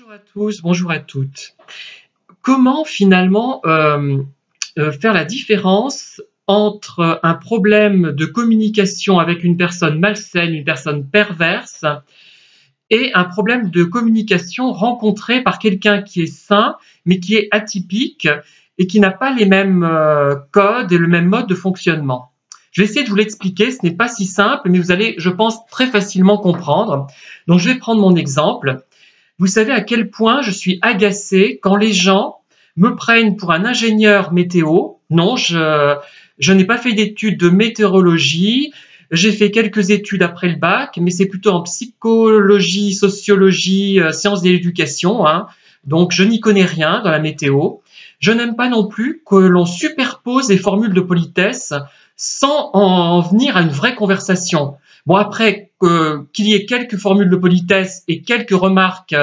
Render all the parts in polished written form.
Bonjour à tous, bonjour à toutes. Comment finalement faire la différence entre un problème de communication avec une personne malsaine, une personne perverse, et un problème de communication rencontré par quelqu'un qui est sain, mais qui est atypique et qui n'a pas les mêmes codes et le même mode de fonctionnement. Je vais essayer de vous l'expliquer, ce n'est pas si simple, mais vous allez, je pense, très facilement comprendre. Donc je vais prendre mon exemple. Vous savez à quel point je suis agacée quand les gens me prennent pour un ingénieur météo. Non, je n'ai pas fait d'études de météorologie. J'ai fait quelques études après le bac, mais c'est plutôt en psychologie, sociologie, sciences de l'éducation, hein. Donc je n'y connais rien dans la météo. Je n'aime pas non plus que l'on superpose les formules de politesse sans en venir à une vraie conversation. Bon, après, qu'il y ait quelques formules de politesse et quelques remarques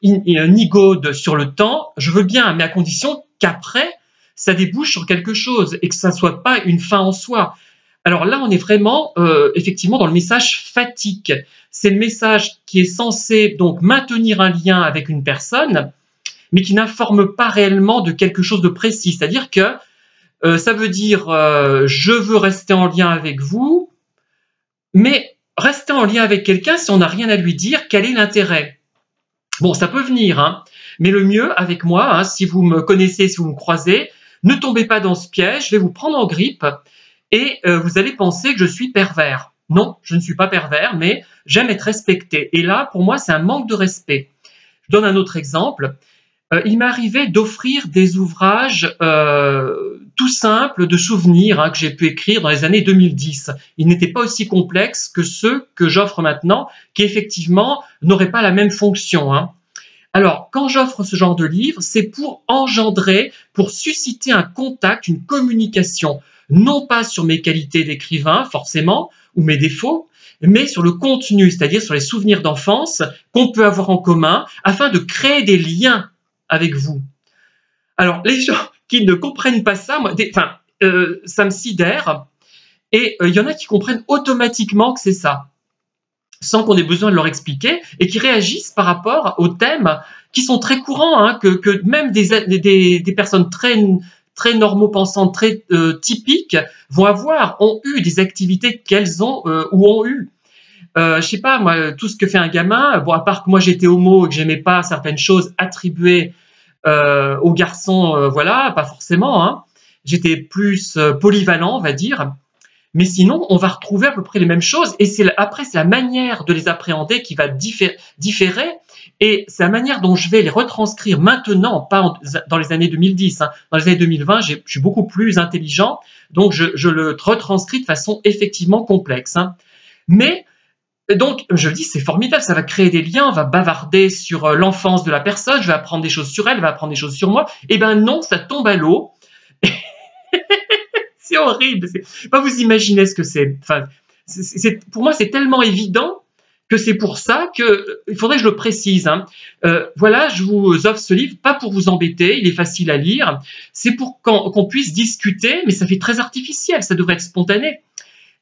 nigaudes sur le temps, je veux bien, mais à condition qu'après, ça débouche sur quelque chose et que ça ne soit pas une fin en soi. Alors là, on est vraiment effectivement dans le message fatigue. C'est le message qui est censé donc maintenir un lien avec une personne, mais qui n'informe pas réellement de quelque chose de précis. C'est-à-dire que ça veut dire je veux rester en lien avec vous, mais rester en lien avec quelqu'un, si on n'a rien à lui dire, quel est l'intérêt? Bon, ça peut venir, hein, mais le mieux avec moi, hein, si vous me connaissez, si vous me croisez, ne tombez pas dans ce piège, je vais vous prendre en grippe et vous allez penser que je suis pervers. Non, je ne suis pas pervers, mais j'aime être respecté. Et là, pour moi, c'est un manque de respect. Je donne un autre exemple. Il m'est arrivé d'offrir des ouvrages tout simples de souvenirs, hein, que j'ai pu écrire dans les années 2010. Ils n'étaient pas aussi complexes que ceux que j'offre maintenant, qui effectivement n'auraient pas la même fonction, hein. Alors, quand j'offre ce genre de livre, c'est pour engendrer, pour susciter un contact, une communication, non pas sur mes qualités d'écrivain, forcément, ou mes défauts, mais sur le contenu, c'est-à-dire sur les souvenirs d'enfance qu'on peut avoir en commun, afin de créer des liens avec vous. Alors, les gens qui ne comprennent pas ça, ça me sidère. Et il y en a qui comprennent automatiquement que c'est ça, sans qu'on ait besoin de leur expliquer, et qui réagissent par rapport aux thèmes qui sont très courants, hein, que même des personnes très normaux-pensantes, très typiques, ont eu des activités qu'elles ont ou ont eu. Je sais pas, moi, tout ce que fait un gamin, bon, à part que moi j'étais homo et que j'aimais pas certaines choses attribuées aux garçons, voilà, pas forcément, hein. J'étais plus polyvalent, on va dire. Mais sinon, on va retrouver à peu près les mêmes choses. Et après, c'est la manière de les appréhender qui va différer. Et c'est la manière dont je vais les retranscrire maintenant, pas dans les années 2010. Hein. Dans les années 2020, je suis beaucoup plus intelligent. Donc, je le retranscris de façon effectivement complexe, hein. Mais donc, je dis, c'est formidable, ça va créer des liens, on va bavarder sur l'enfance de la personne, je vais apprendre des choses sur elle, elle va apprendre des choses sur moi. Eh ben non, ça tombe à l'eau. C'est horrible. Pas vous imaginez ce que c'est. Enfin, pour moi, c'est tellement évident que c'est pour ça qu'il faudrait que je le précise, hein. Voilà, je vous offre ce livre, pas pour vous embêter, il est facile à lire, c'est pour qu'on puisse discuter, mais ça fait très artificiel, ça devrait être spontané.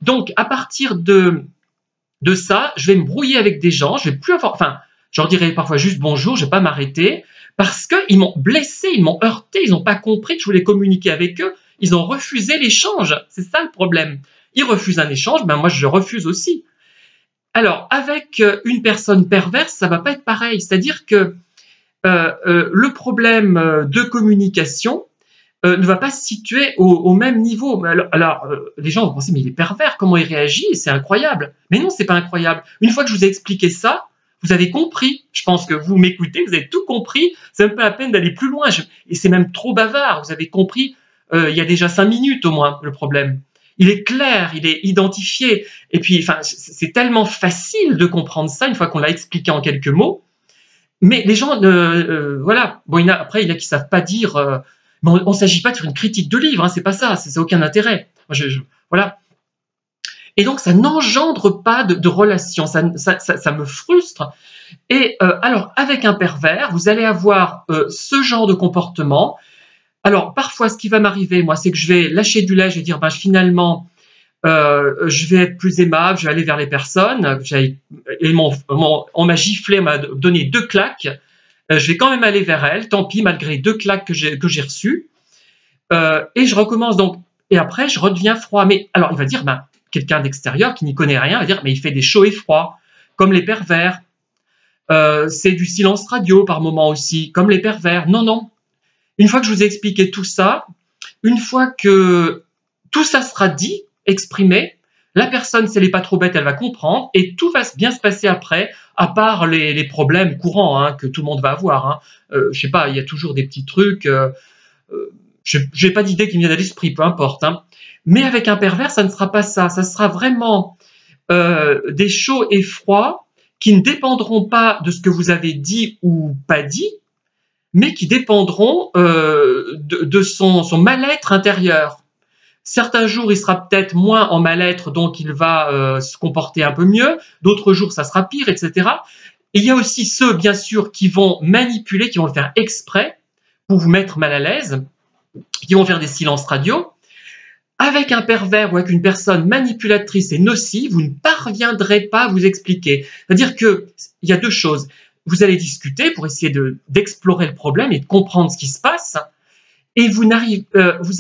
Donc, à partir de ça, je vais me brouiller avec des gens, je vais plus avoir, enfin, je leur dirai parfois juste bonjour, je vais pas m'arrêter, parce qu'ils m'ont blessé, ils m'ont heurté, ils n'ont pas compris que je voulais communiquer avec eux, ils ont refusé l'échange, c'est ça le problème. Ils refusent un échange, ben moi je refuse aussi. Alors, avec une personne perverse, ça va pas être pareil, c'est-à-dire que le problème de communication ne va pas se situer au même niveau. Alors les gens vont penser, mais il est pervers, comment il réagit, c'est incroyable. Mais non, c'est pas incroyable. Une fois que je vous ai expliqué ça, vous avez compris. Je pense que vous m'écoutez, vous avez tout compris. C'est même pas la peine d'aller plus loin. Et c'est même trop bavard. Vous avez compris il y a déjà 5 minutes au moins le problème. Il est clair, il est identifié. Et puis, enfin, c'est tellement facile de comprendre ça une fois qu'on l'a expliqué en quelques mots. Mais les gens, voilà. Bon, après, il y en a qui savent pas dire. Mais on ne s'agit pas de faire une critique de livre, hein, c'est pas ça, c'est aucun intérêt. Voilà. Et donc, ça n'engendre pas de relation, ça me frustre. Et alors, avec un pervers, vous allez avoir ce genre de comportement. Alors, parfois, ce qui va m'arriver, moi, c'est que je vais lâcher du lait, je vais dire, ben, finalement, je vais être plus aimable, je vais aller vers les personnes. On m'a giflé, on m'a donné 2 claques. je vais quand même aller vers elle, tant pis, malgré 2 claques que j'ai reçues, et je recommence donc. Et après, je redeviens froid. Mais alors, il va dire, ben, quelqu'un d'extérieur qui n'y connaît rien va dire, mais il fait des chauds et froids, comme les pervers. C'est du silence radio par moment aussi, comme les pervers. Non, non. Une fois que je vous ai expliqué tout ça, une fois que tout ça sera dit, exprimé, la personne, si elle n'est pas trop bête, elle va comprendre et tout va bien se passer après, à part les problèmes courants hein, que tout le monde va avoir. Hein. Je sais pas, il y a toujours des petits trucs. Je n'ai pas d'idée qui me viennent à l'esprit, peu importe. Hein. Mais avec un pervers, ça ne sera pas ça. Ça sera vraiment des chauds et froids qui ne dépendront pas de ce que vous avez dit ou pas dit, mais qui dépendront de son mal-être intérieur. Certains jours, il sera peut-être moins en mal-être, donc il va se comporter un peu mieux. D'autres jours, ça sera pire, etc. Et il y a aussi ceux, bien sûr, qui vont manipuler, qui vont le faire exprès pour vous mettre mal à l'aise, qui vont faire des silences radio. Avec un pervers ou avec une personne manipulatrice et nocive, vous ne parviendrez pas à vous expliquer. C'est-à-dire qu'il y a 2 choses. Vous allez discuter pour essayer d'explorer le problème et de comprendre ce qui se passe. Et vous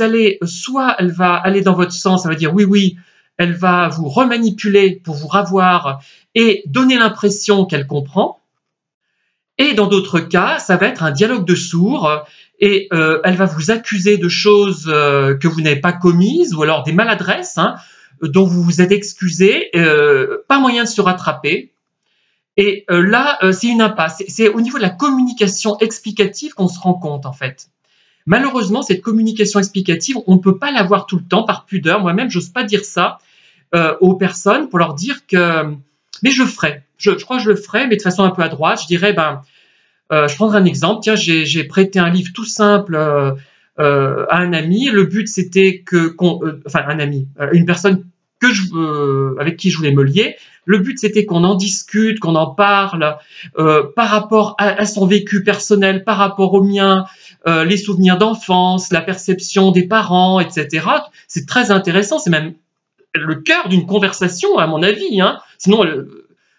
allez, soit elle va aller dans votre sens, elle va dire oui, oui, elle va vous remanipuler pour vous ravoir et donner l'impression qu'elle comprend. Et dans d'autres cas, ça va être un dialogue de sourds et elle va vous accuser de choses que vous n'avez pas commises ou alors des maladresses hein, dont vous vous êtes excusé, pas moyen de se rattraper. Et là, c'est une impasse. C'est au niveau de la communication explicative qu'on se rend compte en fait. Malheureusement, cette communication explicative, on ne peut pas l'avoir tout le temps par pudeur. Moi-même, j'ose pas dire ça aux personnes pour leur dire que... Mais je le ferai. Je crois que je le ferai, mais de façon un peu à droite. Je dirais, ben, je prendrai un exemple. Tiens, j'ai prêté un livre tout simple à un ami. Le but, c'était que... enfin, un ami, une personne avec qui je voulais me lier. Le but, c'était qu'on en discute, qu'on en parle par rapport à son vécu personnel, par rapport au mien, les souvenirs d'enfance, la perception des parents, etc. C'est très intéressant, c'est même le cœur d'une conversation, à mon avis. Hein. Sinon,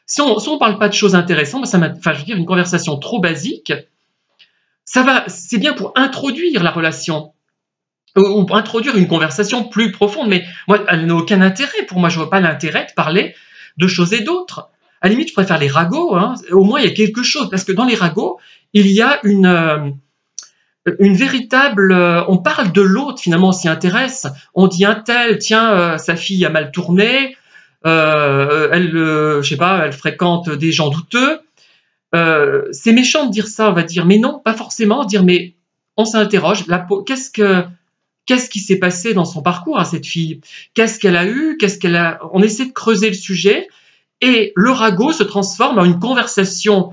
si on ne parle pas de choses intéressantes, je veux dire, une conversation trop basique, c'est bien pour introduire la relation ou pour introduire une conversation plus profonde. Mais moi, elle n'a aucun intérêt. Pour moi, je ne vois pas l'intérêt de parler de choses et d'autres. À la limite, je préfère les ragots. Hein. Au moins, il y a quelque chose. Parce que dans les ragots, il y a une véritable... on parle de l'autre, finalement, on s'y intéresse. On dit un tel, tiens, sa fille a mal tourné, je sais pas, elle fréquente des gens douteux. C'est méchant de dire ça, on va dire. Mais non, pas forcément. Dire, mais on s'interroge. Qu'est-ce qui s'est passé dans son parcours à cette fille? Qu'est-ce qu'elle a eu? On essaie de creuser le sujet et le ragot se transforme en une conversation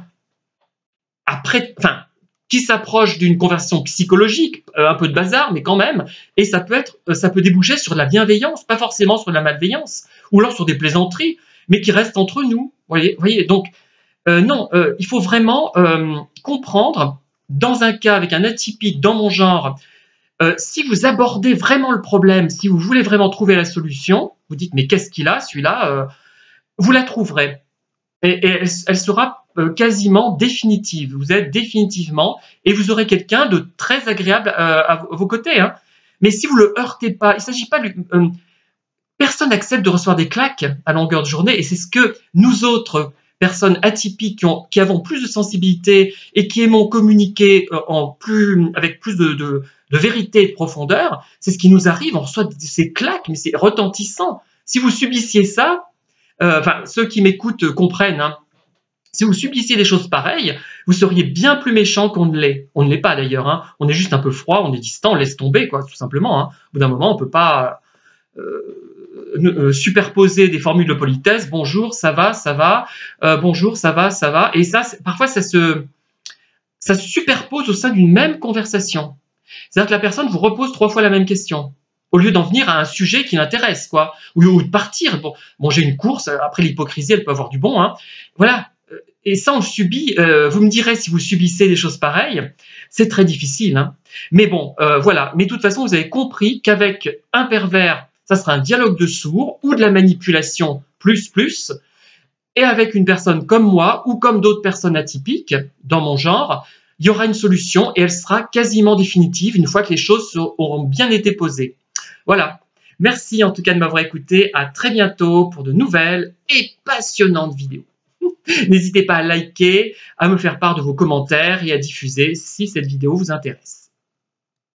qui s'approche d'une conversation psychologique, un peu de bazar, mais quand même, et ça peut déboucher sur de la bienveillance, pas forcément sur de la malveillance, ou alors sur des plaisanteries, mais qui restent entre nous. Voyez, donc non, il faut vraiment comprendre, dans un cas avec un atypique dans mon genre, si vous abordez vraiment le problème, si vous voulez vraiment trouver la solution, vous dites mais qu'est-ce qu'il a celui-là, vous la trouverez. Et elle sera quasiment définitive. Vous êtes définitivement, et vous aurez quelqu'un de très agréable à vos côtés. Hein. Mais si vous ne le heurtez pas, il ne s'agit pas de... personne n'accepte de recevoir des claques à longueur de journée, et c'est ce que nous autres, personnes atypiques qui avons plus de sensibilité et qui aimons communiquer avec plus de vérité et de profondeur, c'est ce qui nous arrive, on reçoit ces claques, mais c'est retentissant. Si vous subissiez ça, ceux qui m'écoutent comprennent, hein, si vous subissiez des choses pareilles, vous seriez bien plus méchant qu'on ne l'est. On ne l'est pas d'ailleurs, hein. On est juste un peu froid, on est distant, on laisse tomber, quoi, tout simplement. Hein. Au bout d'un moment, on ne peut pas superposer des formules de politesse. Bonjour, ça va, bonjour, ça va. Et ça, parfois, ça se superpose au sein d'une même conversation. C'est-à-dire que la personne vous repose 3 fois la même question, au lieu d'en venir à un sujet qui l'intéresse, quoi, ou de partir. Bon, j'ai une course, après l'hypocrisie, elle peut avoir du bon, hein. Voilà. Et ça, on le subit. Vous me direz si vous subissez des choses pareilles, c'est très difficile. Hein. Mais bon, voilà. Mais de toute façon, vous avez compris qu'avec un pervers, ça sera un dialogue de sourds ou de la manipulation plus. Et avec une personne comme moi ou comme d'autres personnes atypiques dans mon genre, il y aura une solution et elle sera quasiment définitive une fois que les choses auront bien été posées. Voilà. Merci en tout cas de m'avoir écouté. À très bientôt pour de nouvelles et passionnantes vidéos. N'hésitez pas à liker, à me faire part de vos commentaires et à diffuser si cette vidéo vous intéresse.